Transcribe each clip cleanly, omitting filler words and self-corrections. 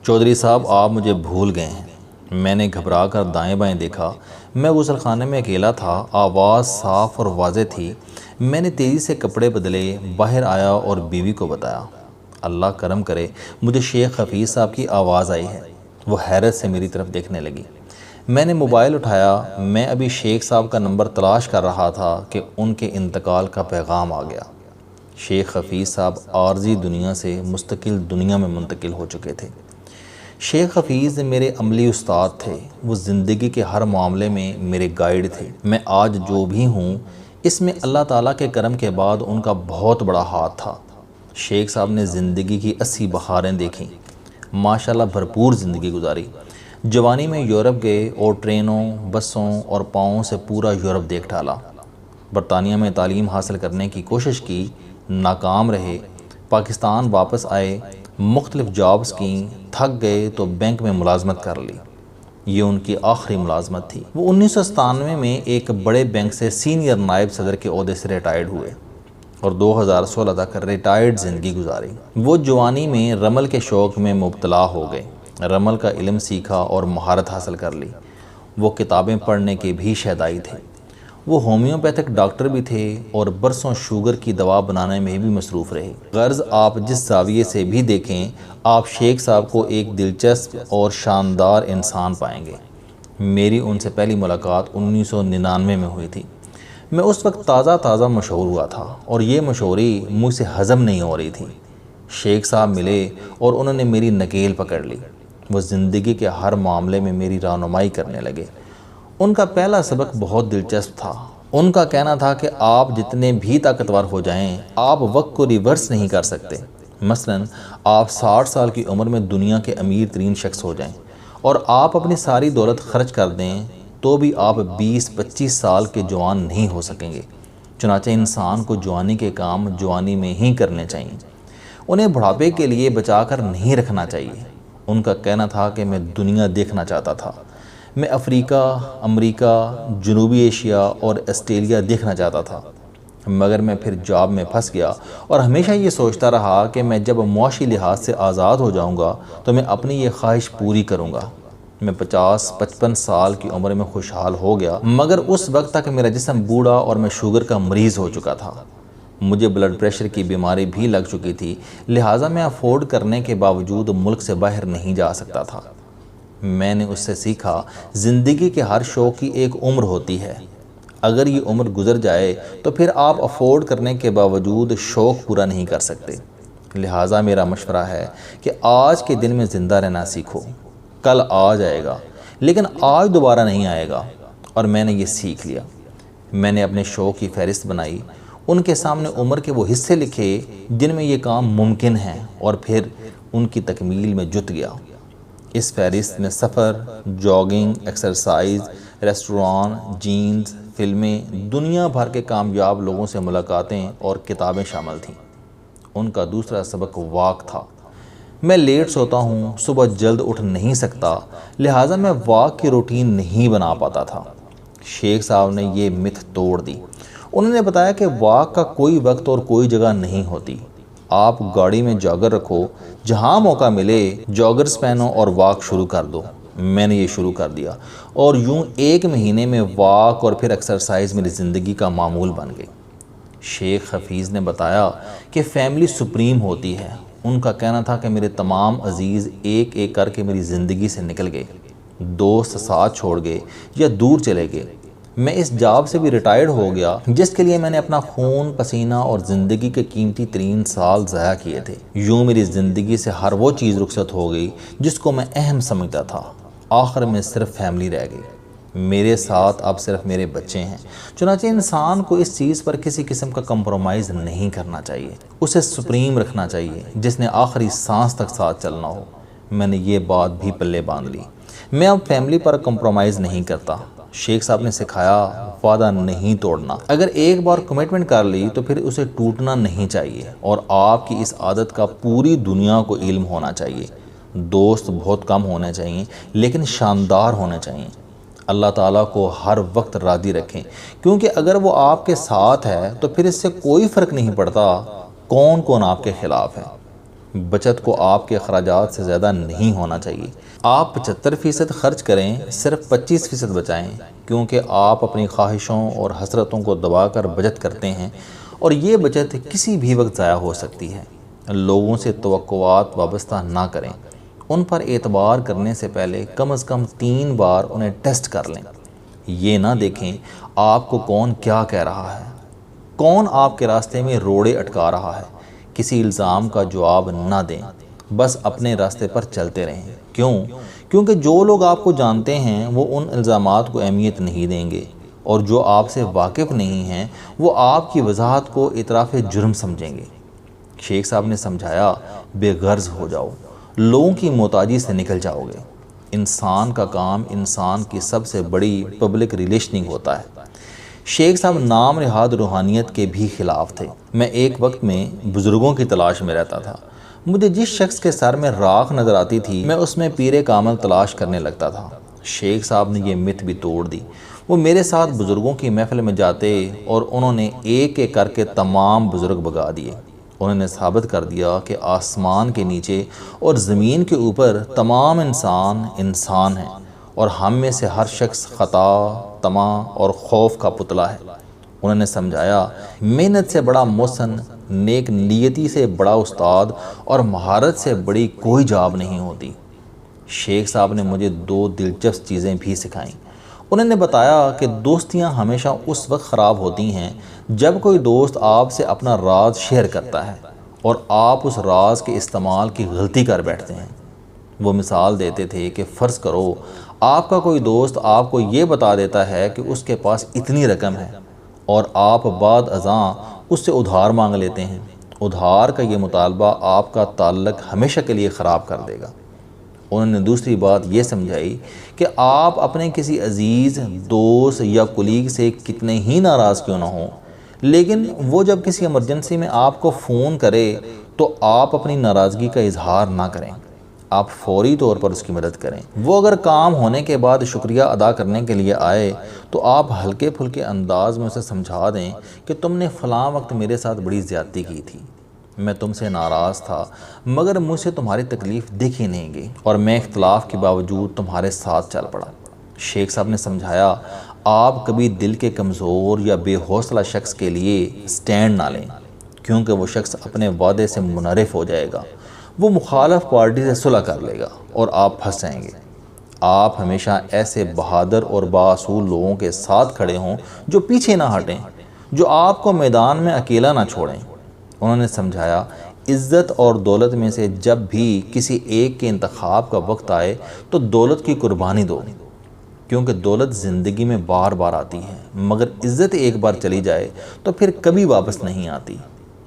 چودھری صاحب آپ مجھے بھول گئے ہیں۔ میں نے گھبرا کر دائیں بائیں دیکھا۔ میں غسل خانے میں اکیلا تھا۔ آواز صاف اور واضح تھی۔ میں نے تیزی سے کپڑے بدلے، باہر آیا اور بیوی کو بتایا۔ اللہ کرم کرے، مجھے شیخ حفیظ صاحب کی آواز آئی ہے۔ وہ حیرت سے میری طرف دیکھنے لگی۔ میں نے موبائل اٹھایا۔ میں ابھی شیخ صاحب کا نمبر تلاش کر رہا تھا کہ ان کے انتقال کا پیغام آ گیا۔ شیخ حفیظ صاحب عارضی دنیا سے مستقل دنیا میں منتقل ہو چکے تھے۔ شیخ حفیظ میرے عملی استاد تھے۔ وہ زندگی کے ہر معاملے میں میرے گائیڈ تھے۔ میں آج جو بھی ہوں، اس میں اللہ تعالیٰ کے کرم کے بعد ان کا بہت بڑا ہاتھ تھا۔ شیخ صاحب نے زندگی کی 80 بہاریں دیکھیں، ماشاءاللہ بھرپور زندگی گزاری۔ جوانی میں یورپ گئے اور ٹرینوں، بسوں اور پاؤں سے پورا یورپ دیکھ ڈالا۔ برطانیہ میں تعلیم حاصل کرنے کی کوشش کی، ناکام رہے۔ پاکستان واپس آئے، مختلف جابز کیں، تھک گئے تو بینک میں ملازمت کر لی۔ یہ ان کی آخری ملازمت تھی۔ وہ 1997 میں ایک بڑے بینک سے سینئر نائب صدر کے عہدے سے ریٹائرڈ ہوئے اور 2016 تک ریٹائرڈ زندگی گزاری۔ وہ جوانی میں رمل کے شوق میں مبتلا ہو گئے، رمل کا علم سیکھا اور مہارت حاصل کر لی۔ وہ کتابیں پڑھنے کے بھی شیدائی تھے۔ وہ ہومیوپیتھک ڈاکٹر بھی تھے اور برسوں شوگر کی دوا بنانے میں بھی مصروف رہے۔ غرض آپ جس زاویے سے بھی دیکھیں، آپ شیخ صاحب کو ایک دلچسپ اور شاندار انسان پائیں گے۔ میری ان سے پہلی ملاقات 1999 میں ہوئی تھی۔ میں اس وقت تازہ مشہور ہوا تھا اور یہ مشہوری مجھ سے ہضم نہیں ہو رہی تھی۔ شیخ صاحب ملے اور انہوں نے میری نکیل پکڑ لی۔ وہ زندگی کے ہر معاملے میں میری رہنمائی کرنے لگے۔ ان کا پہلا سبق بہت دلچسپ تھا۔ ان کا کہنا تھا کہ آپ جتنے بھی طاقتور ہو جائیں، آپ وقت کو ریورس نہیں کر سکتے۔ مثلا آپ 60 سال کی عمر میں دنیا کے امیر ترین شخص ہو جائیں اور آپ اپنی ساری دولت خرچ کر دیں تو بھی آپ 20-25 سال کے جوان نہیں ہو سکیں گے۔ چنانچہ انسان کو جوانی کے کام جوانی میں ہی کرنے چاہیے، انہیں بڑھاپے کے لیے بچا کر نہیں رکھنا چاہیے۔ ان کا کہنا تھا کہ میں دنیا دیکھنا چاہتا تھا۔ میں افریقہ، امریکہ، جنوبی ایشیا اور آسٹریلیا دیکھنا چاہتا تھا، مگر میں پھر جاب میں پھنس گیا اور ہمیشہ یہ سوچتا رہا کہ میں جب معاشی لحاظ سے آزاد ہو جاؤں گا تو میں اپنی یہ خواہش پوری کروں گا۔ میں 50-55 سال کی عمر میں خوشحال ہو گیا، مگر اس وقت تک میرا جسم بوڑھا اور میں شوگر کا مریض ہو چکا تھا۔ مجھے بلڈ پریشر کی بیماری بھی لگ چکی تھی، لہٰذا میں افورڈ کرنے کے باوجود ملک سے باہر نہیں جا سکتا تھا۔ میں نے اس سے سیکھا، زندگی کے ہر شوق کی ایک عمر ہوتی ہے۔ اگر یہ عمر گزر جائے تو پھر آپ افورڈ کرنے کے باوجود شوق پورا نہیں کر سکتے۔ لہٰذا میرا مشورہ ہے کہ آج کے دن میں زندہ رہنا سیکھو۔ کل آ جائے گا لیکن آج دوبارہ نہیں آئے گا، اور میں نے یہ سیکھ لیا۔ میں نے اپنے شوق کی فہرست بنائی، ان کے سامنے عمر کے وہ حصے لکھے جن میں یہ کام ممکن ہیں، اور پھر ان کی تکمیل میں جت گیا۔ اس فہرست میں سفر، جاگنگ، ایکسرسائز، ریسٹوران، جینز، فلمیں، دنیا بھر کے کامیاب لوگوں سے ملاقاتیں اور کتابیں شامل تھیں۔ ان کا دوسرا سبق واک تھا۔ میں لیٹ سوتا ہوں، صبح جلد اٹھ نہیں سکتا، لہٰذا میں واک کی روٹین نہیں بنا پاتا تھا۔ شیخ صاحب نے یہ متھ توڑ دی۔ انہوں نے بتایا کہ واک کا کوئی وقت اور کوئی جگہ نہیں ہوتی۔ آپ گاڑی میں جاگر رکھو، جہاں موقع ملے جاگرز پہنو اور واک شروع کر دو۔ میں نے یہ شروع کر دیا اور یوں 1 مہینے میں واک اور پھر ایکسرسائز میری زندگی کا معمول بن گئی۔ شیخ حفیظ نے بتایا کہ فیملی سپریم ہوتی ہے۔ ان کا کہنا تھا کہ میرے تمام عزیز ایک ایک کر کے میری زندگی سے نکل گئے، دوست ساتھ چھوڑ گئے یا دور چلے گئے۔ میں اس جاب سے بھی ریٹائرڈ ہو گیا جس کے لیے میں نے اپنا خون، پسینہ اور زندگی کے قیمتی ترین سال ضائع کیے تھے۔ یوں میری زندگی سے ہر وہ چیز رخصت ہو گئی جس کو میں اہم سمجھتا تھا۔ آخر میں صرف فیملی رہ گئی۔ میرے ساتھ اب صرف میرے بچے ہیں۔ چنانچہ انسان کو اس چیز پر کسی قسم کا کمپرومائز نہیں کرنا چاہیے، اسے سپریم رکھنا چاہیے جس نے آخری سانس تک ساتھ چلنا ہو۔ میں نے یہ بات بھی پلے باندھ لی۔ میں اب فیملی پر کمپرومائز نہیں کرتا۔ شیخ صاحب نے سکھایا، وعدہ نہیں توڑنا۔ اگر ایک بار کمٹمنٹ کر لی تو پھر اسے ٹوٹنا نہیں چاہیے، اور آپ کی اس عادت کا پوری دنیا کو علم ہونا چاہیے۔ دوست بہت کم ہونے چاہیے لیکن شاندار ہونے چاہیے۔ اللہ تعالیٰ کو ہر وقت راضی رکھیں، کیونکہ اگر وہ آپ کے ساتھ ہے تو پھر اس سے کوئی فرق نہیں پڑتا کون کون آپ کے خلاف ہے۔ بچت کو آپ کے اخراجات سے زیادہ نہیں ہونا چاہیے۔ آپ 75% خرچ کریں، صرف 25% بچائیں، کیونکہ آپ اپنی خواہشوں اور حسرتوں کو دبا کر بچت کرتے ہیں اور یہ بچت کسی بھی وقت ضائع ہو سکتی ہے۔ لوگوں سے توقعات وابستہ نہ کریں، ان پر اعتبار کرنے سے پہلے کم از کم 3 بار انہیں ٹیسٹ کر لیں۔ یہ نہ دیکھیں آپ کو کون کیا کہہ رہا ہے، کون آپ کے راستے میں روڑے اٹکا رہا ہے۔ کسی الزام کا جواب نہ دیں، بس اپنے راستے پر چلتے رہیں۔ کیونکہ جو لوگ آپ کو جانتے ہیں وہ ان الزامات کو اہمیت نہیں دیں گے، اور جو آپ سے واقف نہیں ہیں وہ آپ کی وضاحت کو اعتراف جرم سمجھیں گے۔ شیخ صاحب نے سمجھایا، بے غرض ہو جاؤ، لوگوں کی محتاجی سے نکل جاؤ گے۔ انسان کا کام انسان کی سب سے بڑی پبلک ریلیشننگ ہوتا ہے۔ شیخ صاحب نام نہاد روحانیت کے بھی خلاف تھے۔ میں ایک وقت میں بزرگوں کی تلاش میں رہتا تھا۔ مجھے جس شخص کے سر میں راکھ نظر آتی تھی میں اس میں پیر کامل تلاش کرنے لگتا تھا۔ شیخ صاحب نے یہ مت بھی توڑ دی۔ وہ میرے ساتھ بزرگوں کی محفل میں جاتے اور انہوں نے ایک ایک کر کے تمام بزرگ بگا دیے۔ انہوں نے ثابت کر دیا کہ آسمان کے نیچے اور زمین کے اوپر تمام انسان ہیں، اور ہم میں سے ہر شخص خطا، طمع اور خوف کا پتلا ہے۔ انہوں نے سمجھایا، محنت سے بڑا محسن، نیک نیتی سے بڑا استاد اور مہارت سے بڑی کوئی جاب نہیں ہوتی۔ شیخ صاحب نے مجھے 2 دلچسپ چیزیں بھی سکھائیں۔ انہوں نے بتایا کہ دوستیاں ہمیشہ اس وقت خراب ہوتی ہیں جب کوئی دوست آپ سے اپنا راز شیئر کرتا ہے اور آپ اس راز کے استعمال کی غلطی کر بیٹھتے ہیں۔ وہ مثال دیتے تھے کہ فرض کرو آپ کا کوئی دوست آپ کو یہ بتا دیتا ہے کہ اس کے پاس اتنی رقم ہے، اور آپ بعد ازاں اس سے ادھار مانگ لیتے ہیں۔ ادھار کا یہ مطالبہ آپ کا تعلق ہمیشہ کے لیے خراب کر دے گا۔ انہوں نے دوسری بات یہ سمجھائی کہ آپ اپنے کسی عزیز دوست یا کلیگ سے کتنے ہی ناراض کیوں نہ ہوں، لیکن وہ جب کسی ایمرجنسی میں آپ کو فون کرے تو آپ اپنی ناراضگی کا اظہار نہ کریں، آپ فوری طور پر اس کی مدد کریں۔ وہ اگر کام ہونے کے بعد شکریہ ادا کرنے کے لیے آئے تو آپ ہلکے پھلکے انداز میں اسے سمجھا دیں کہ تم نے فلاں وقت میرے ساتھ بڑی زیادتی کی تھی، میں تم سے ناراض تھا، مگر مجھ سے تمہاری تکلیف دیکھی نہیں گئی اور میں اختلاف کے باوجود تمہارے ساتھ چل پڑا۔ شیخ صاحب نے سمجھایا، آپ کبھی دل کے کمزور یا بے حوصلہ شخص کے لیے سٹینڈ نہ لیں، کیونکہ وہ شخص اپنے وعدے سے منحرف ہو جائے گا، وہ مخالف پارٹی سے صلح کر لے گا اور آپ پھنس جائیں گے۔ آپ ہمیشہ ایسے بہادر اور بااصول لوگوں کے ساتھ کھڑے ہوں جو پیچھے نہ ہٹیں، جو آپ کو میدان میں اکیلا نہ چھوڑیں۔ انہوں نے سمجھایا، عزت اور دولت میں سے جب بھی کسی ایک کے انتخاب کا وقت آئے تو دولت کی قربانی دو، کیونکہ دولت زندگی میں بار بار آتی ہے، مگر عزت ایک بار چلی جائے تو پھر کبھی واپس نہیں آتی۔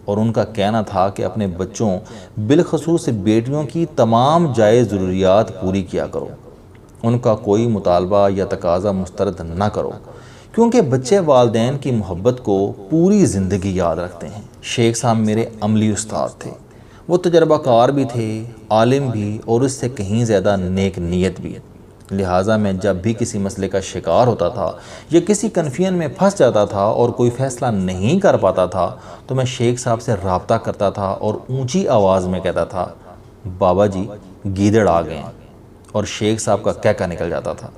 اور ان کا کہنا تھا کہ اپنے بچوں، بالخصوص بیٹیوں کی تمام جائز ضروریات پوری کیا کرو، ان کا کوئی مطالبہ یا تقاضا مسترد نہ کرو، کیونکہ بچے والدین کی محبت کو پوری زندگی یاد رکھتے ہیں۔ شیخ صاحب میرے عملی استاد تھے۔ وہ تجربہ کار بھی تھے، عالم بھی، اور اس سے کہیں زیادہ نیک نیت بھی۔ لہٰذا میں جب بھی کسی مسئلے کا شکار ہوتا تھا یا کسی کنفیوژن میں پھنس جاتا تھا اور کوئی فیصلہ نہیں کر پاتا تھا تو میں شیخ صاحب سے رابطہ کرتا تھا اور اونچی آواز میں کہتا تھا، بابا جی گیدڑ آ گئے ہیں، اور شیخ صاحب کا کہکا نکل جاتا تھا۔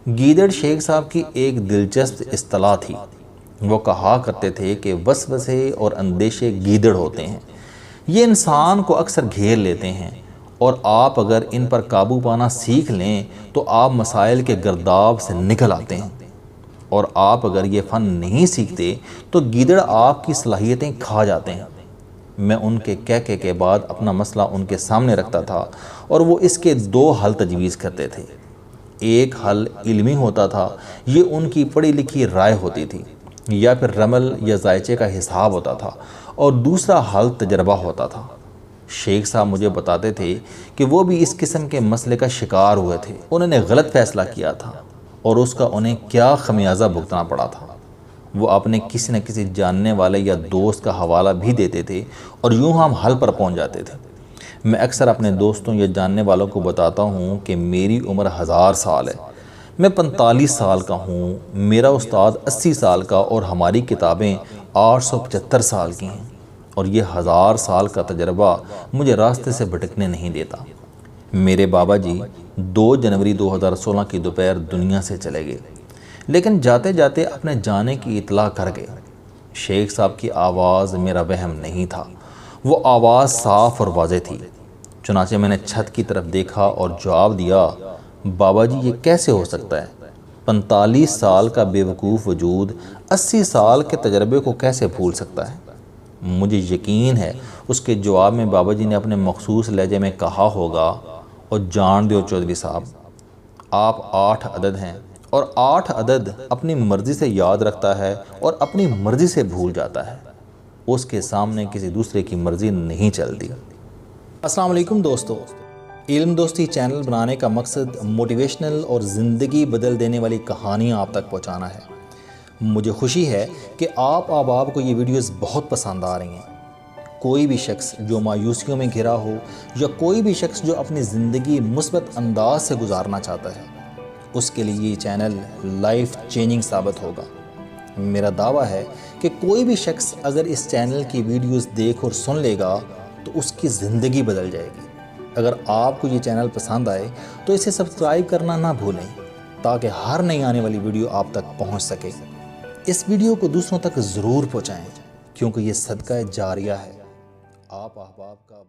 گیدڑ شیخ صاحب کی ایک دلچسپ اصطلاح تھی۔ وہ کہا کرتے تھے کہ وسوسے اور اندیشے گیدڑ ہوتے ہیں، یہ انسان کو اکثر گھیر لیتے ہیں، اور آپ اگر ان پر قابو پانا سیکھ لیں تو آپ مسائل کے گرداب سے نکل آتے ہیں، اور آپ اگر یہ فن نہیں سیکھتے تو گیدڑ آپ کی صلاحیتیں کھا جاتے ہیں۔ میں ان کے کہکے کے بعد اپنا مسئلہ ان کے سامنے رکھتا تھا اور وہ اس کے 2 حل تجویز کرتے تھے۔ ایک حل علمی ہوتا تھا، یہ ان کی پڑھی لکھی رائے ہوتی تھی، یا پھر رمل یا ذائچے کا حساب ہوتا تھا، اور دوسرا حل تجربہ ہوتا تھا۔ شیخ صاحب مجھے بتاتے تھے کہ وہ بھی اس قسم کے مسئلے کا شکار ہوئے تھے، انہوں نے غلط فیصلہ کیا تھا اور اس کا انہیں کیا خمیازہ بھگتنا پڑا تھا۔ وہ اپنے کسی نہ کسی جاننے والے یا دوست کا حوالہ بھی دیتے تھے اور یوں ہم حل پر پہنچ جاتے تھے۔ میں اکثر اپنے دوستوں یا جاننے والوں کو بتاتا ہوں کہ میری عمر 1000 سال ہے، میں 45 سال کا ہوں، میرا استاد 80 سال کا، اور ہماری کتابیں 875 سال کی ہیں، اور یہ 1000 سال کا تجربہ مجھے راستے سے بھٹکنے نہیں دیتا۔ میرے بابا جی 2 جنوری 2016 کی دوپہر دنیا سے چلے گئے، لیکن جاتے جاتے اپنے جانے کی اطلاع کر گئے۔ شیخ صاحب کی آواز میرا وہم نہیں تھا، وہ آواز صاف اور واضح تھی۔ چنانچہ میں نے چھت کی طرف دیکھا اور جواب دیا، بابا جی یہ کیسے ہو سکتا ہے؟ 45 سال کا بے وقوف وجود 80 سال کے تجربے کو کیسے بھول سکتا ہے؟ مجھے یقین ہے اس کے جواب میں بابا جی نے اپنے مخصوص لہجے میں کہا ہوگا، اور جان دیو چودھری صاحب، آپ 8 عدد ہیں، اور 8 عدد اپنی مرضی سے یاد رکھتا ہے اور اپنی مرضی سے بھول جاتا ہے۔ اس کے سامنے کسی دوسرے کی مرضی نہیں چلتی۔ السلام علیکم دوستو، علم دوستی چینل بنانے کا مقصد موٹیویشنل اور زندگی بدل دینے والی کہانیاں آپ تک پہنچانا ہے۔ مجھے خوشی ہے کہ آپ احباب کو یہ ویڈیوز بہت پسند آ رہی ہیں۔ کوئی بھی شخص جو مایوسیوں میں گھرا ہو یا کوئی بھی شخص جو اپنی زندگی مثبت انداز سے گزارنا چاہتا ہے، اس کے لیے یہ چینل لائف چینجنگ ثابت ہوگا۔ میرا دعویٰ ہے کہ کوئی بھی شخص اگر اس چینل کی ویڈیوز دیکھ اور سن لے گا تو اس کی زندگی بدل جائے گی۔ اگر آپ کو یہ چینل پسند آئے تو اسے سبسکرائب کرنا نہ بھولیں تاکہ ہر نئی آنے والی ویڈیو آپ تک پہنچ سکے۔ اس ویڈیو کو دوسروں تک ضرور پہنچائیں کیونکہ یہ صدقہ جاریہ ہے۔ آپ احباب کا